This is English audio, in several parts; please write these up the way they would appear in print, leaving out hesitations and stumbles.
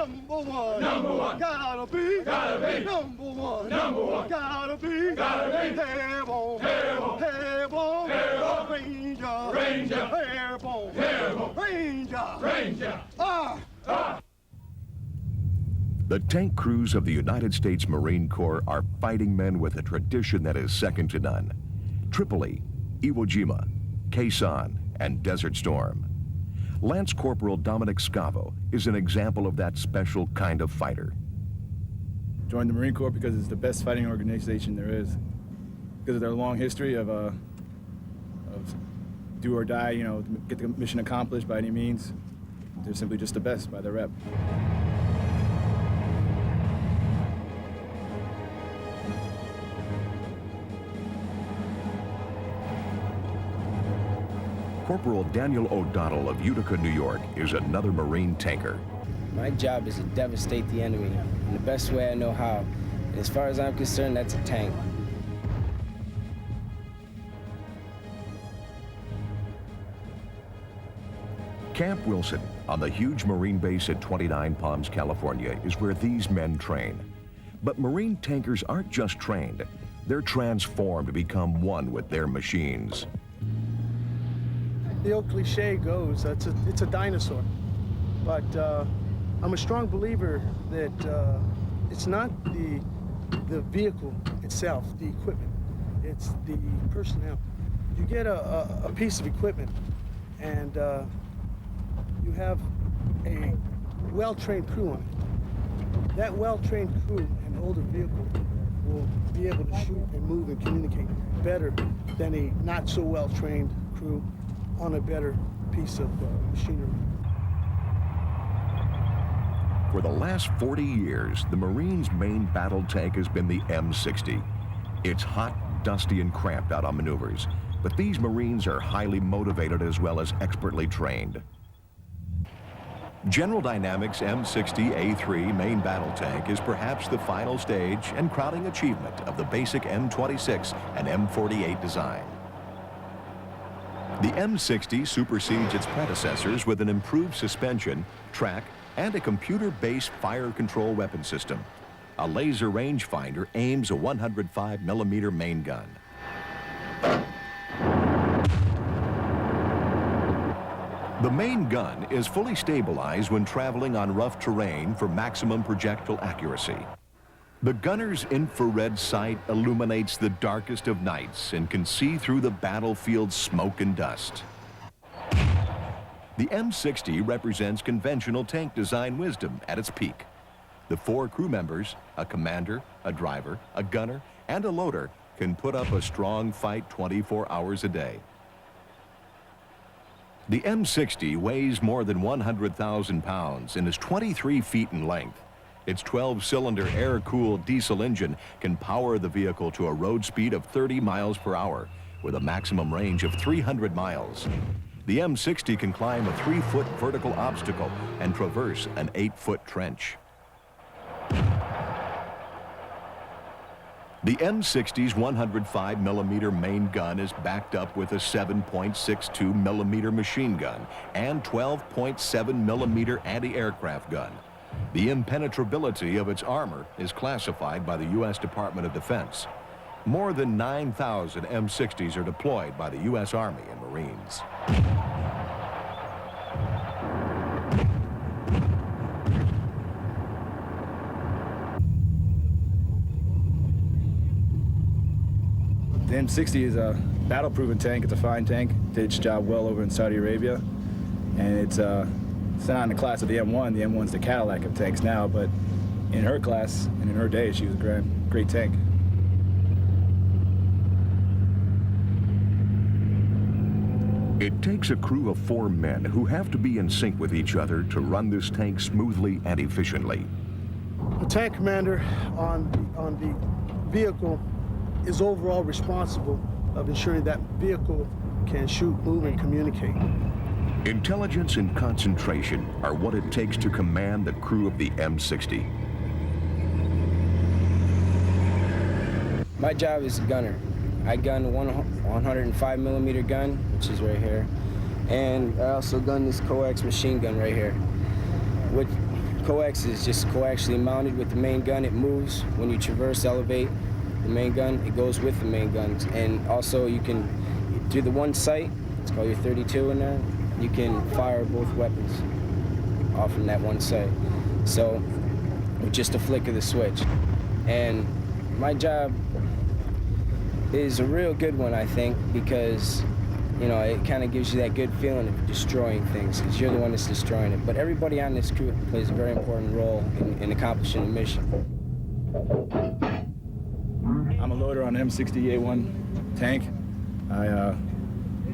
Number one. Number one. Gotta be. Gotta be. Number one. Number one. Gotta be. Gotta be. Airborne. Airborne. Airborne. Airborne. Ranger. Ranger. Airborne. Airborne. Ranger. Ranger. The tank crews of the United States Marine Corps are fighting men with a tradition that is second to none. Tripoli, Iwo Jima, Khe Sanh, and Desert Storm. Lance Corporal Dominic Scavo is an example of that special kind of fighter. Joined the Marine Corps because it's the best fighting organization there is. Because of their long history of do or die, you know, get the mission accomplished by any means. They're simply just the best by their rep. Corporal Daniel O'Donnell of Utica, New York, is another Marine tanker. My job is to devastate the enemy in the best way I know how. And as far as I'm concerned, that's a tank. Camp Wilson, on the huge Marine base at 29 Palms, California, is where these men train. But Marine tankers aren't just trained. They're transformed to become one with their machines. The old cliche goes, it's a dinosaur. But I'm a strong believer that it's not the vehicle itself, the equipment. It's the personnel. You get a piece of equipment and you have a well-trained crew on it. That well-trained crew in an older vehicle will be able to shoot and move and communicate better than a not so well-trained crew on a better piece of machinery. For the last 40 years, the Marines' main battle tank has been the M60. It's hot, dusty, and cramped out on maneuvers, but these Marines are highly motivated as well as expertly trained. General Dynamics M60A3 main battle tank is perhaps the final stage and crowning achievement of the basic M26 and M48 design. The M60 supersedes its predecessors with an improved suspension, track, and a computer-based fire control weapon system. A laser rangefinder aims a 105mm main gun. The main gun is fully stabilized when traveling on rough terrain for maximum projectile accuracy. The gunner's infrared sight illuminates the darkest of nights and can see through the battlefield's smoke and dust. The M60 represents conventional tank design wisdom at its peak. The 4 crew members, a commander, a driver, a gunner, and a loader, can put up a strong fight 24 hours a day. The M60 weighs more than 100,000 pounds and is 23 feet in length. Its 12-cylinder air-cooled diesel engine can power the vehicle to a road speed of 30 miles per hour with a maximum range of 300 miles. The M60 can climb a 3-foot vertical obstacle and traverse an 8-foot trench. The M60's 105mm main gun is backed up with a 7.62mm machine gun and 12.7mm anti-aircraft gun. The impenetrability of its armor is classified by the U.S. Department of Defense. More than 9,000 M60s are deployed by the U.S. Army and Marines. The M60 is a battle-proven tank. It's a fine tank. Did its job well over in Saudi Arabia. And it's not in the class of the M1. The M1's the Cadillac of tanks now, but in her class and in her day, she was a great tank. It takes a crew of 4 men who have to be in sync with each other to run this tank smoothly and efficiently. The tank commander on the vehicle is overall responsible of ensuring that vehicle can shoot, move, and communicate. Intelligence and concentration are what it takes to command the crew of the M60. My job is a gunner. I gun a 105mm gun, which is right here. And I also gun this coax machine gun right here. coax is just coaxially mounted with the main gun. It moves when you traverse, elevate the main gun. It goes with the main guns. And also you can, through the one sight, it's called your 32 in there, you can fire both weapons off from that one sight. So with just a flick of the switch. And my job is a real good one, I think, because you know, it kind of gives you that good feeling of destroying things, because you're the one that's destroying it. But everybody on this crew plays a very important role in accomplishing the mission. I'm a loader on the M60A1 tank. I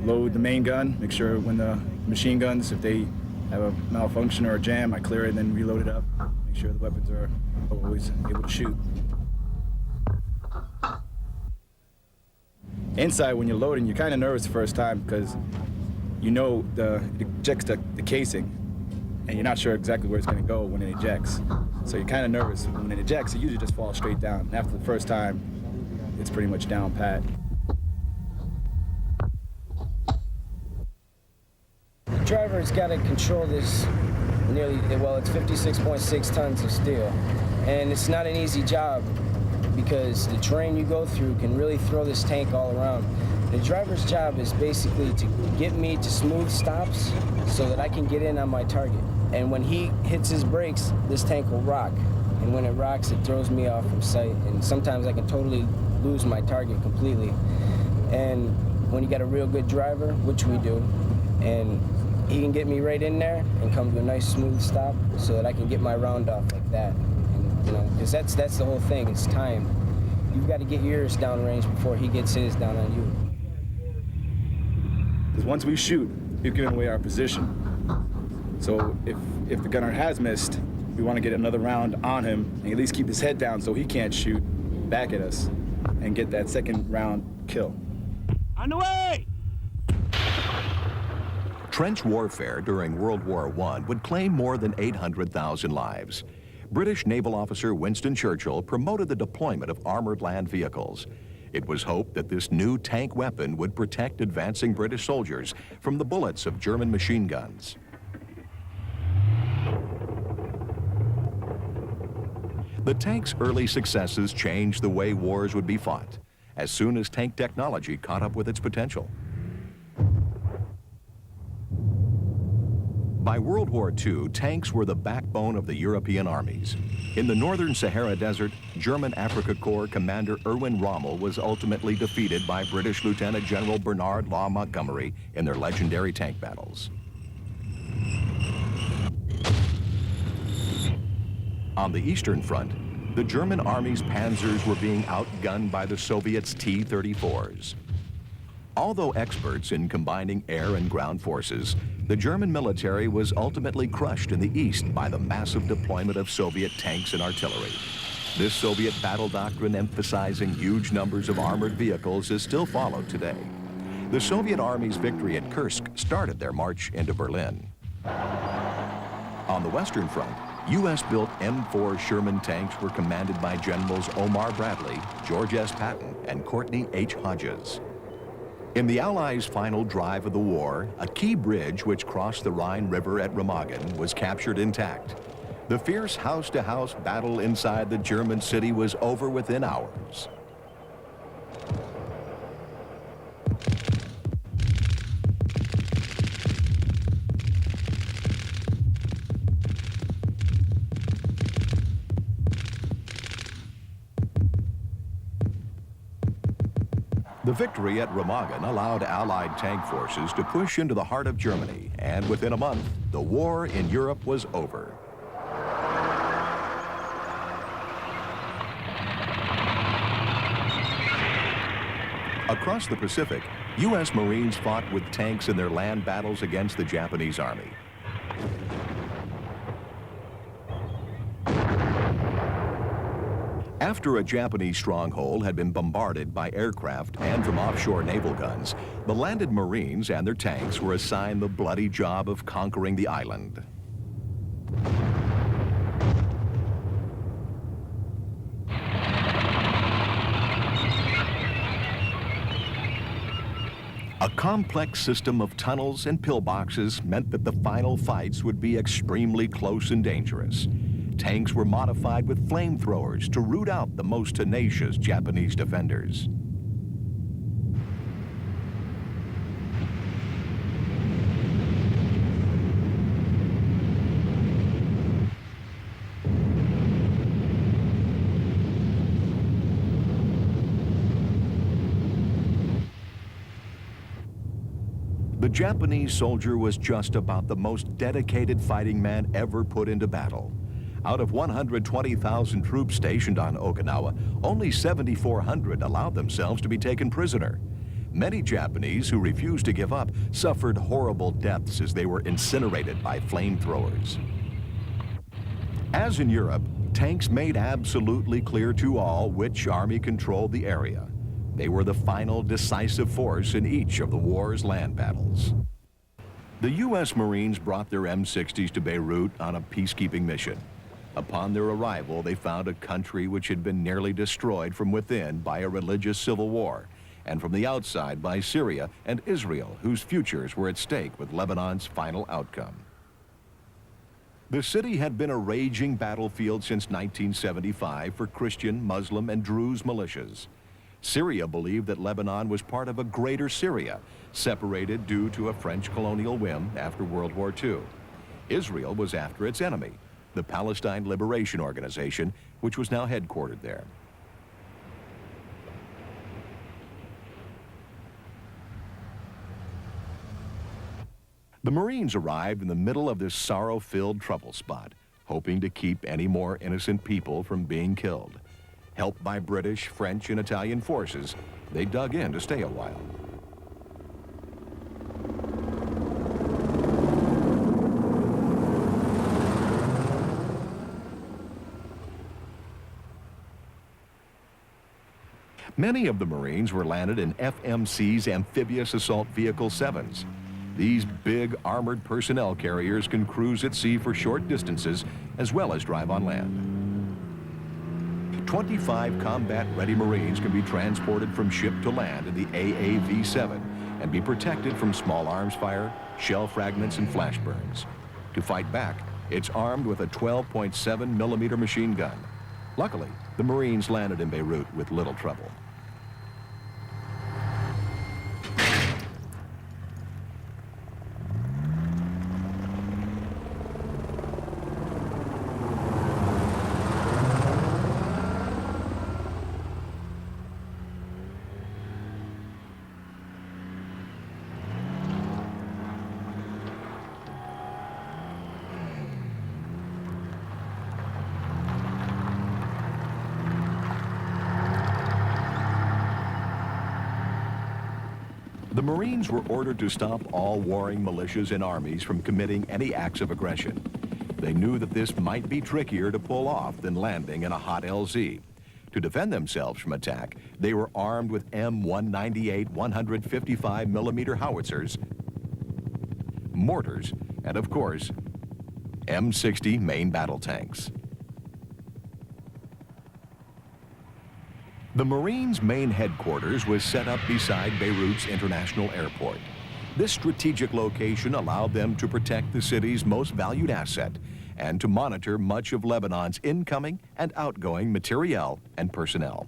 load the main gun, make sure when the machine guns, if they have a malfunction or a jam, I clear it and then reload it up. Make sure the weapons are always able to shoot. Inside, when you're loading, you're kind of nervous the first time because you know it ejects the casing, and you're not sure exactly where it's going to go when it ejects. So you're kind of nervous. When it ejects, it usually just falls straight down. And after the first time, it's pretty much down pat. The driver's got to control this it's 56.6 tons of steel. And it's not an easy job, because the terrain you go through can really throw this tank all around. The driver's job is basically to get me to smooth stops so that I can get in on my target. And when he hits his brakes, this tank will rock. And when it rocks, it throws me off from sight. And sometimes I can totally lose my target completely. And when you got a real good driver, which we do, and he can get me right in there and come to a nice smooth stop so that I can get my round off like that. You know, because that's the whole thing, it's time. You've got to get yours downrange before he gets his down on you. Because once we shoot, we've given away our position. So if the gunner has missed, we want to get another round on him and at least keep his head down so he can't shoot back at us and get that second round kill. On the way! Trench warfare during World War I would claim more than 800,000 lives. British naval officer Winston Churchill promoted the deployment of armored land vehicles. It was hoped that this new tank weapon would protect advancing British soldiers from the bullets of German machine guns. The tank's early successes changed the way wars would be fought, as soon as tank technology caught up with its potential. By World War II, tanks were the backbone of the European armies. In the northern Sahara Desert, German Afrika Korps Commander Erwin Rommel was ultimately defeated by British Lieutenant General Bernard Law Montgomery in their legendary tank battles. On the Eastern Front, the German Army's panzers were being outgunned by the Soviets' T-34s. Although experts in combining air and ground forces, the German military was ultimately crushed in the east by the massive deployment of Soviet tanks and artillery. This Soviet battle doctrine emphasizing huge numbers of armored vehicles is still followed today. The Soviet Army's victory at Kursk started their march into Berlin. On the Western Front, U.S.-built M4 Sherman tanks were commanded by Generals Omar Bradley, George S. Patton, and Courtney H. Hodges. In the Allies' final drive of the war, a key bridge which crossed the Rhine River at Remagen was captured intact. The fierce house-to-house battle inside the German city was over within hours. The victory at Remagen allowed Allied tank forces to push into the heart of Germany, and within a month, the war in Europe was over. Across the Pacific, U.S. Marines fought with tanks in their land battles against the Japanese Army. After a Japanese stronghold had been bombarded by aircraft and from offshore naval guns, the landed Marines and their tanks were assigned the bloody job of conquering the island. A A complex system of tunnels and pillboxes meant that the final fights would be extremely close and dangerous. Tanks were modified with flamethrowers to root out the most tenacious Japanese defenders. The Japanese soldier was just about the most dedicated fighting man ever put into battle. Out of 120,000 troops stationed on Okinawa, only 7,400 allowed themselves to be taken prisoner. Many Japanese who refused to give up suffered horrible deaths as they were incinerated by flamethrowers. As in Europe, tanks made absolutely clear to all which army controlled the area. They were the final decisive force in each of the war's land battles. The U.S. Marines brought their M60s to Beirut on a peacekeeping mission. Upon their arrival, they found a country which had been nearly destroyed from within by a religious civil war, and from the outside by Syria and Israel, whose futures were at stake with Lebanon's final outcome. The city had been a raging battlefield since 1975 for Christian, Muslim, and Druze militias. Syria believed that Lebanon was part of a greater Syria, separated due to a French colonial whim after World War II. Israel was after its enemy, the Palestine Liberation Organization, which was now headquartered there. The Marines arrived in the middle of this sorrow-filled trouble spot, hoping to keep any more innocent people from being killed. Helped by British, French, and Italian forces, they dug in to stay a while. Many of the Marines were landed in FMC's amphibious assault vehicle 7s. These big armored personnel carriers can cruise at sea for short distances as well as drive on land. 25 combat-ready Marines can be transported from ship to land in the AAV-7 and be protected from small arms fire, shell fragments, and flash burns. To fight back, it's armed with a 12.7 millimeter machine gun. Luckily, the Marines landed in Beirut with little trouble. The Marines were ordered to stop all warring militias and armies from committing any acts of aggression. They knew that this might be trickier to pull off than landing in a hot LZ. To defend themselves from attack, they were armed with M198 155 millimeter howitzers, mortars, and of course, M60 main battle tanks. The Marines' main headquarters was set up beside Beirut's international airport. This strategic location allowed them to protect the city's most valued asset and to monitor much of Lebanon's incoming and outgoing materiel and personnel.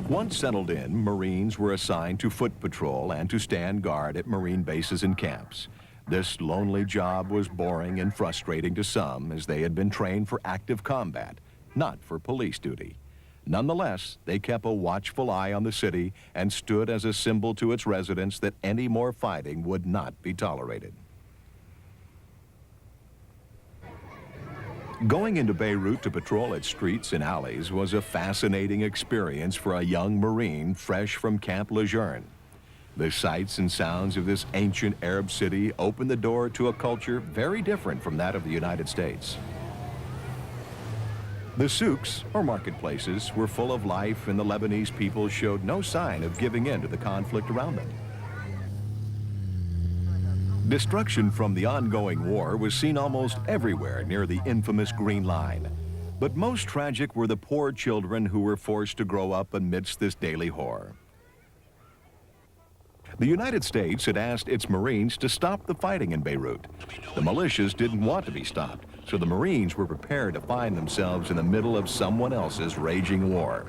Once settled in, Marines were assigned to foot patrol and to stand guard at Marine bases and camps. This lonely job was boring and frustrating to some, as they had been trained for active combat, not for police duty. Nonetheless, they kept a watchful eye on the city and stood as a symbol to its residents that any more fighting would not be tolerated. Going into Beirut to patrol its streets and alleys was a fascinating experience for a young Marine fresh from Camp Lejeune. The sights and sounds of this ancient Arab city opened the door to a culture very different from that of the United States. The souks, or marketplaces, were full of life, and the Lebanese people showed no sign of giving in to the conflict around them. Destruction from the ongoing war was seen almost everywhere near the infamous Green Line. But most tragic were the poor children who were forced to grow up amidst this daily horror. The United States had asked its Marines to stop the fighting in Beirut. The militias didn't want to be stopped, so the Marines were prepared to find themselves in the middle of someone else's raging war.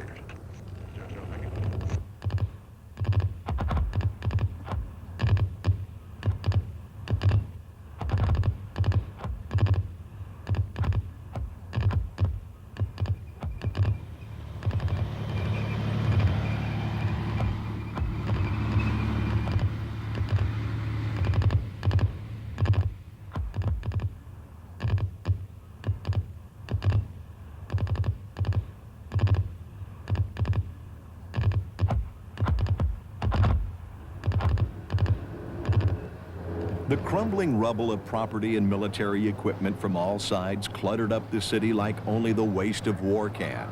The crumbling rubble of property and military equipment from all sides cluttered up the city like only the waste of war can.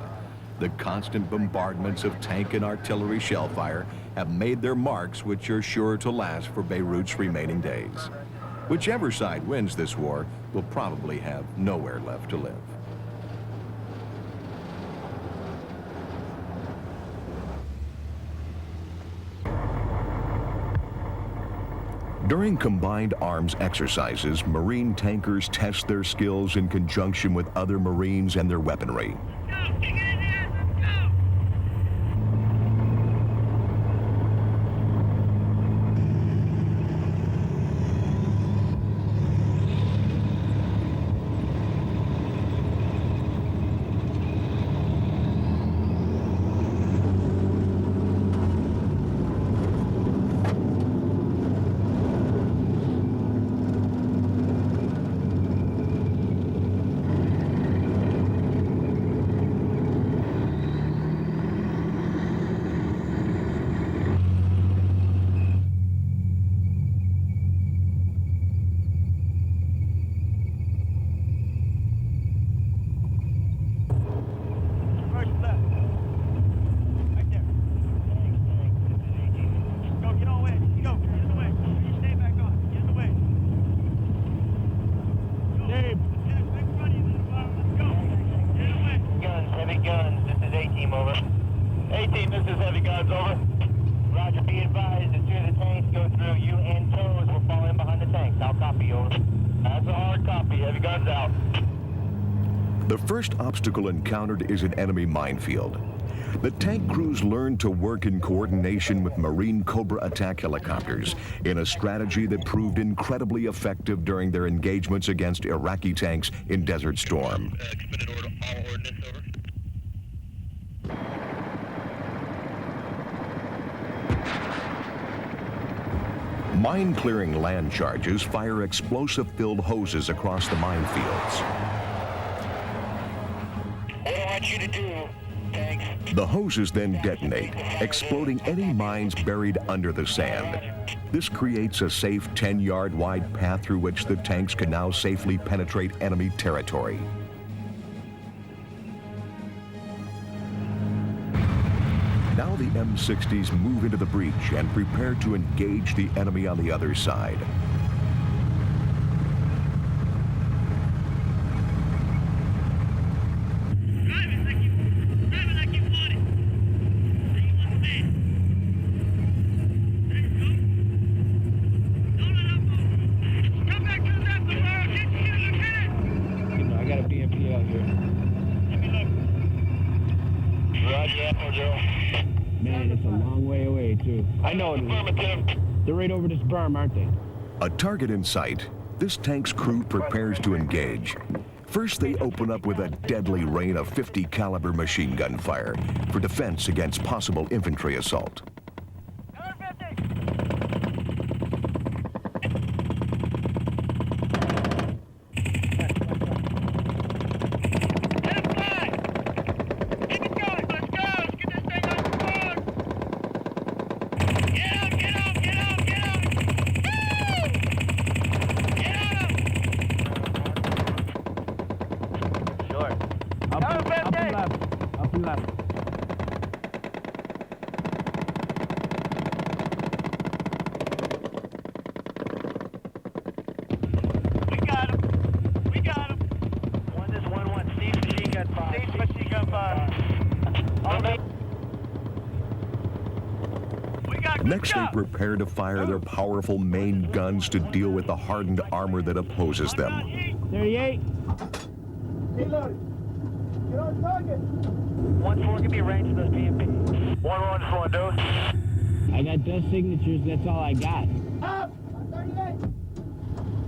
The constant bombardments of tank and artillery shell fire have made their marks, which are sure to last for Beirut's remaining days. Whichever side wins this war will probably have nowhere left to live. During combined arms exercises, Marine tankers test their skills in conjunction with other Marines and their weaponry. The first obstacle encountered is an enemy minefield. The tank crews learned to work in coordination with Marine Cobra attack helicopters in a strategy that proved incredibly effective during their engagements against Iraqi tanks in Desert Storm. Mine-clearing land charges fire explosive-filled hoses across the minefields. What I want you to do, thanks. The hoses then detonate, exploding any mines buried under the sand. This creates a safe 10-yard wide path through which the tanks can now safely penetrate enemy territory. Now the M60s move into the breach and prepare to engage the enemy on the other side. Man, it's a long way away, too. I know it is. They're right over this berm, aren't they? A target in sight, this tank's crew prepares to engage. First, they open up with a deadly rain of .50 caliber machine gun fire for defense against possible infantry assault. Up and left. We got him. We got him. One is 1-1. Steve's machine gun fire. Steve's machine gun fire. We got Next, they prepare to fire their powerful main guns to deal with the hardened armor that opposes them. 38. Reload. Get on target. 1-4 can be arranged for those BMP. 1-1, just one dose. I got dust signatures, that's all I got. Up. 38.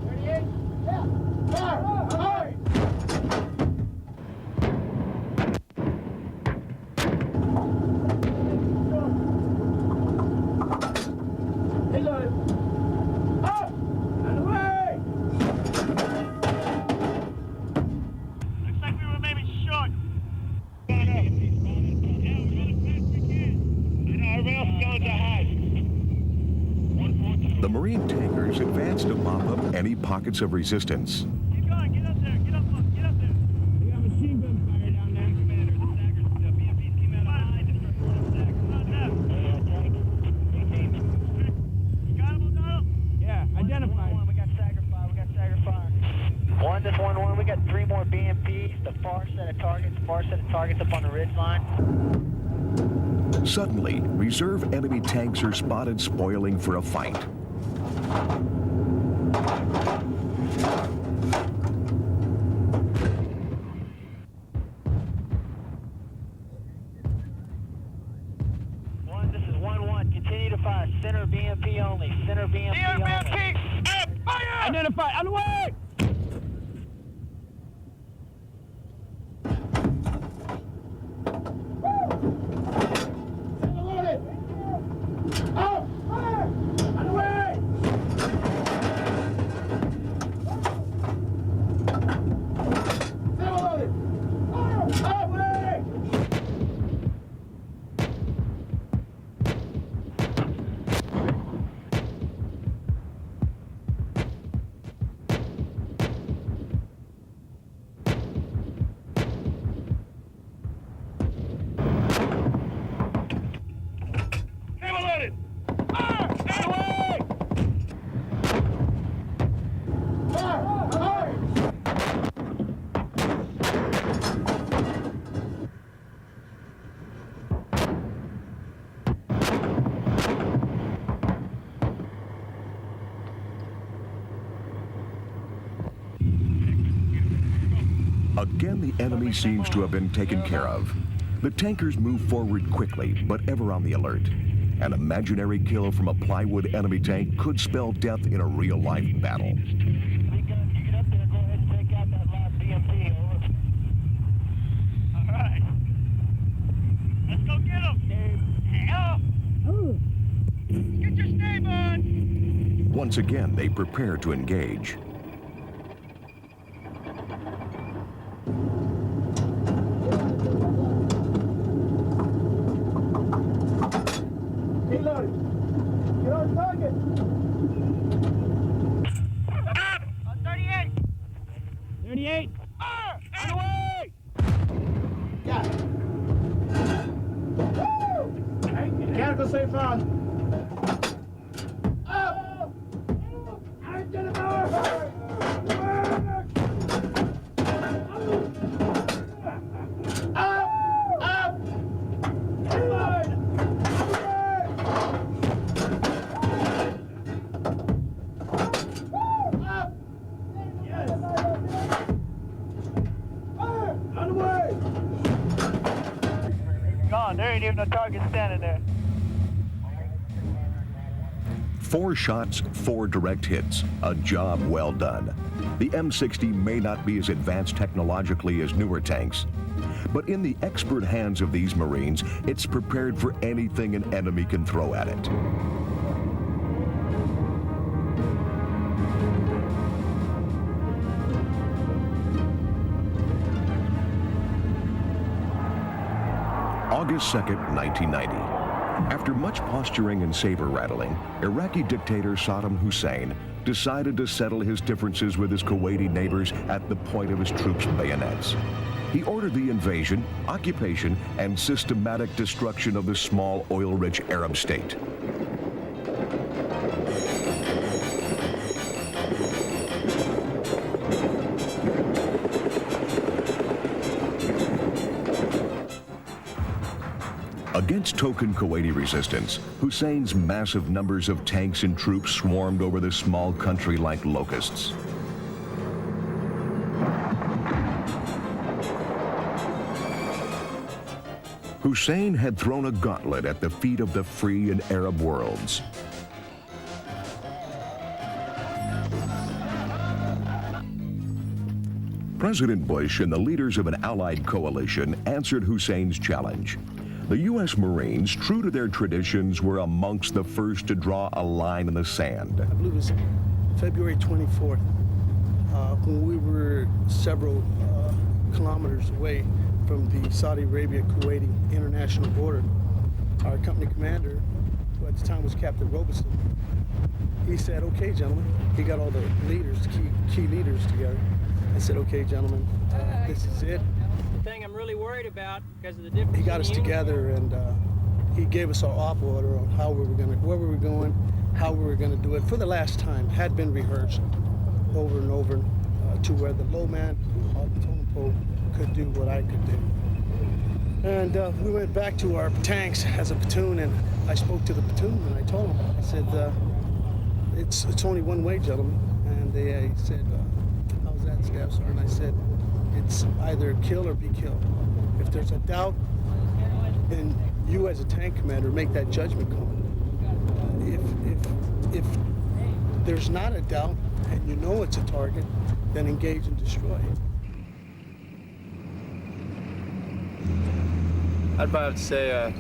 38. Yeah. Fire. Hurry. Reload. Up. And away. Looks like we were maybe short. The Marine tankers advance to mop up any pockets of resistance. Keep going, get up there, get up there. We got machine gun fire down there. Commander, the BMPs came out behind and started pulling the stack. Come on, left. You got him, O'Donnell? Yeah, identified. We got stagger fire, One, this 1-1, we got 3 more BMPs, the far set of targets up on the ridge line. Suddenly, reserve enemy tanks are spotted spoiling for a fight. This is 1-1, continue to fire, center BMP only, center BMP only. Fire! Identified, on the way! Up. Fire. And away. Reloaded. Up. Away. Again, the enemy seems to have been taken care of. The tankers move forward quickly, but ever on the alert. An imaginary kill from a plywood enemy tank could spell death in a real-life battle. You get up there, go ahead and take out that last BMP, over. Alright. Let's go get him! Get your stave on! Once again, they prepare to engage. Reloaded. Get on target. On 38! 38. On the way! Got it. Woo! Mechanical safe on. Up. Identify. Up. Up. Reload. Up. Yes. Fire. On the way. Gone, there ain't even no target standing there. 4 shots, 4 direct hits. A job well done. The M60 may not be as advanced technologically as newer tanks, but in the expert hands of these Marines, it's prepared for anything an enemy can throw at it. August 2nd, 1990. After much posturing and saber rattling, Iraqi dictator Saddam Hussein decided to settle his differences with his Kuwaiti neighbors at the point of his troops' bayonets. He ordered the invasion, occupation, and systematic destruction of the small oil-rich Arab state. Against token Kuwaiti resistance, Hussein's massive numbers of tanks and troops swarmed over the small country like locusts. Hussein had thrown a gauntlet at the feet of the free and Arab worlds. President Bush and the leaders of an allied coalition answered Hussein's challenge. The U.S. Marines, true to their traditions, were amongst the first to draw a line in the sand. I believe it was February 24th, when we were several kilometers away from the Saudi Arabia-Kuwaiti international border. Our company commander, who at the time was Captain Robeson, he said, "Okay, gentlemen," he got all the leaders, key leaders together, and said, "Okay, gentlemen, this is it." The thing I'm really worried about, because of the difference. He got us together, and he gave us our op order on how we were going, where we were going, how we were going to do it. For the last time, had been rehearsed over and over, to where the low man on the totem pole could do what I could do. And we went back to our tanks as a platoon, and I spoke to the platoon, and I told them, I said, it's only one way, gentlemen. And they said, how's that, Staff Sergeant? And I said, it's either kill or be killed. If there's a doubt, then you as a tank commander make that judgment call. If there's not a doubt and you know it's a target, then engage and destroy it. I'd probably have to say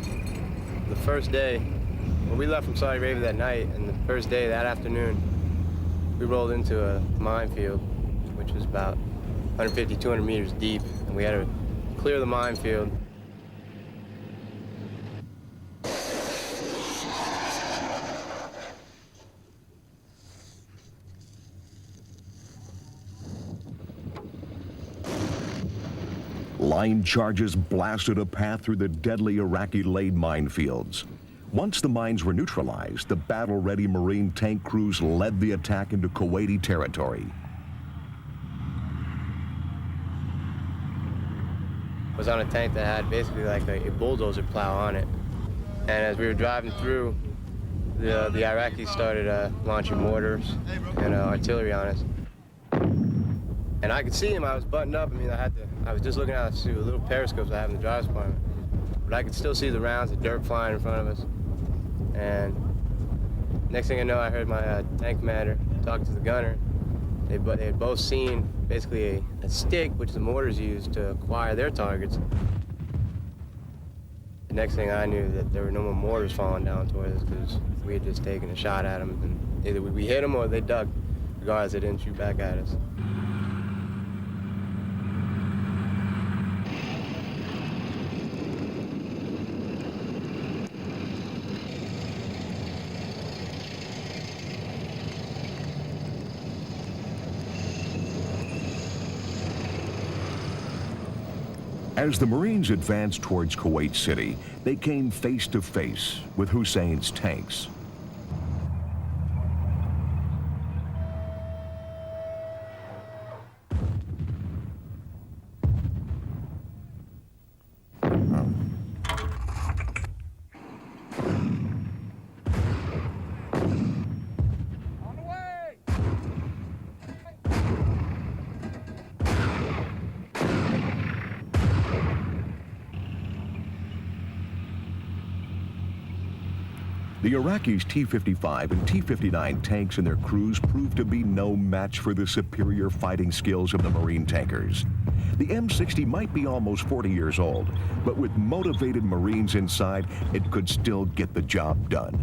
the first day, when we left from Saudi Arabia that night, and the first day, that afternoon, we rolled into a minefield, which was about 150, 200 meters deep, and we had to clear the minefield. Line charges blasted a path through the deadly Iraqi-laid minefields. Once the mines were neutralized, the battle-ready Marine tank crews led the attack into Kuwaiti territory. I was on a tank that had basically like a bulldozer plow on it. And as we were driving through, the Iraqis started launching mortars and artillery on us. And I could see him. I was buttoned up. I mean, I was just looking out through little periscopes I have in the driver's compartment. But I could still see the rounds, the dirt flying in front of us. And next thing I know, I heard my tank commander talking to the gunner. They had both seen basically a stick, which the mortars used to acquire their targets. The next thing I knew that there were no more mortars falling down towards us because we had just taken a shot at them. And either we hit them or they dug. Regardless, they didn't shoot back at us. As the Marines advanced towards Kuwait City, they came face to face with Hussein's tanks. The Iraqis' T-55 and T-59 tanks and their crews proved to be no match for the superior fighting skills of the Marine tankers. The M60 might be almost 40 years old, but with motivated Marines inside, it could still get the job done.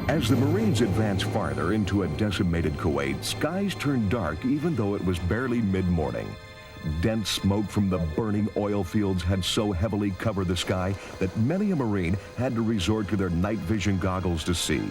As the Marines advanced farther into a decimated Kuwait, skies turned dark even though it was barely mid-morning. Dense smoke from the burning oil fields had so heavily covered the sky that many a Marine had to resort to their night vision goggles to see.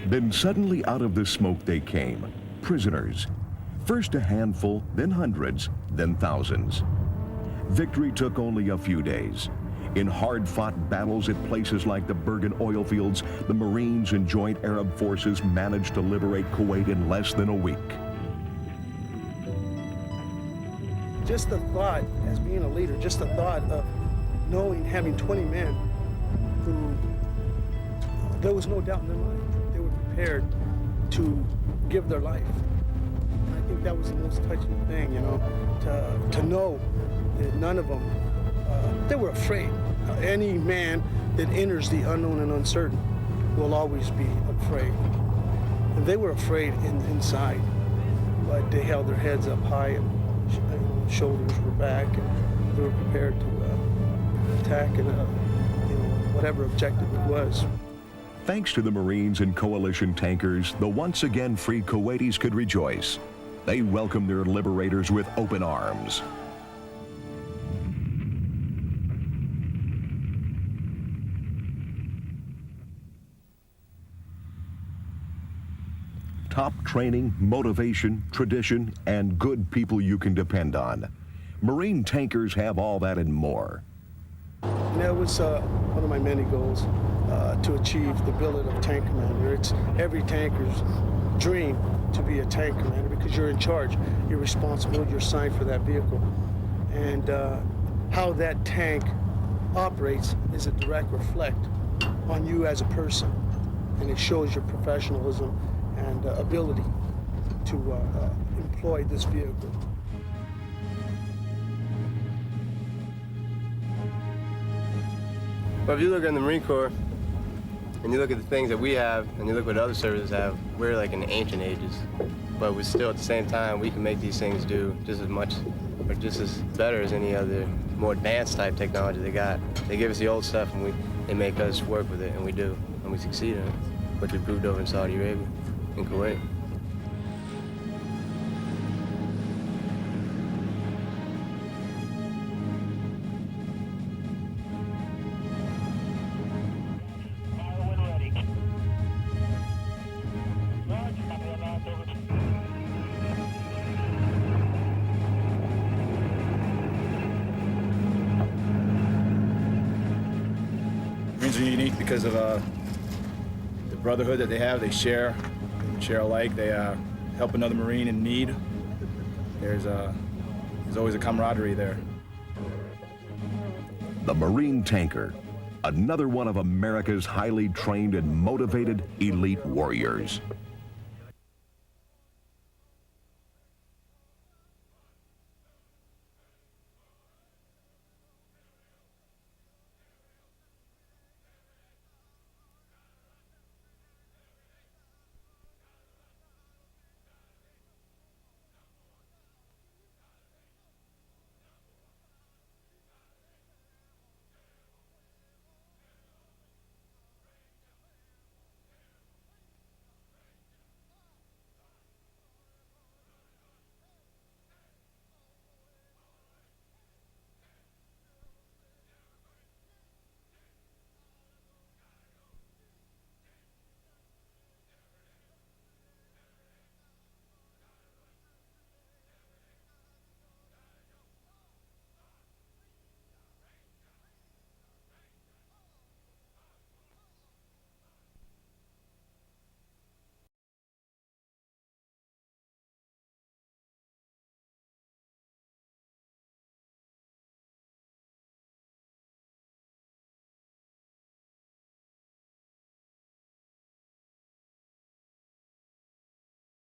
Then suddenly out of the smoke they came, prisoners. First a handful, then hundreds, then thousands. Victory took only a few days. In hard-fought battles at places like the Bergen oil fields, the Marines and Joint Arab Forces managed to liberate Kuwait in less than a week. Just the thought, as being a leader, just the thought of knowing, having 20 men who, there was no doubt in their mind, they were prepared to give their life. And I think that was the most touching thing, you know, to know that none of them, they were afraid. Any man that enters the unknown and uncertain will always be afraid. And they were afraid inside, but they held their heads up high and shoulders were back, and they were prepared to attack and whatever objective it was. Thanks to the Marines and coalition tankers, the once again free Kuwaitis could rejoice. They welcomed their liberators with open arms. Top training, motivation, tradition, and good people you can depend on. Marine tankers have all that and more. And that was one of my many goals, to achieve the billet of tank commander. It's every tanker's dream to be a tank commander because you're in charge, you're responsible, you're assigned for that vehicle. And how that tank operates is a direct reflect on you as a person, and it shows your professionalism and ability to employ this vehicle. But if you look in the Marine Corps, and you look at the things that we have, and you look what other services have, we're like in the ancient ages. But we still, at the same time, we can make these things do just as much, or just as better as any other more advanced type technology they got. They give us the old stuff, and they make us work with it, and we do, and we succeed in it, which we proved over in Saudi Arabia, in Kuwait. Marines are unique because of the brotherhood that they have. They share alike. They help another Marine in need. There's always a camaraderie there. The Marine tanker, another one of America's highly trained and motivated elite warriors.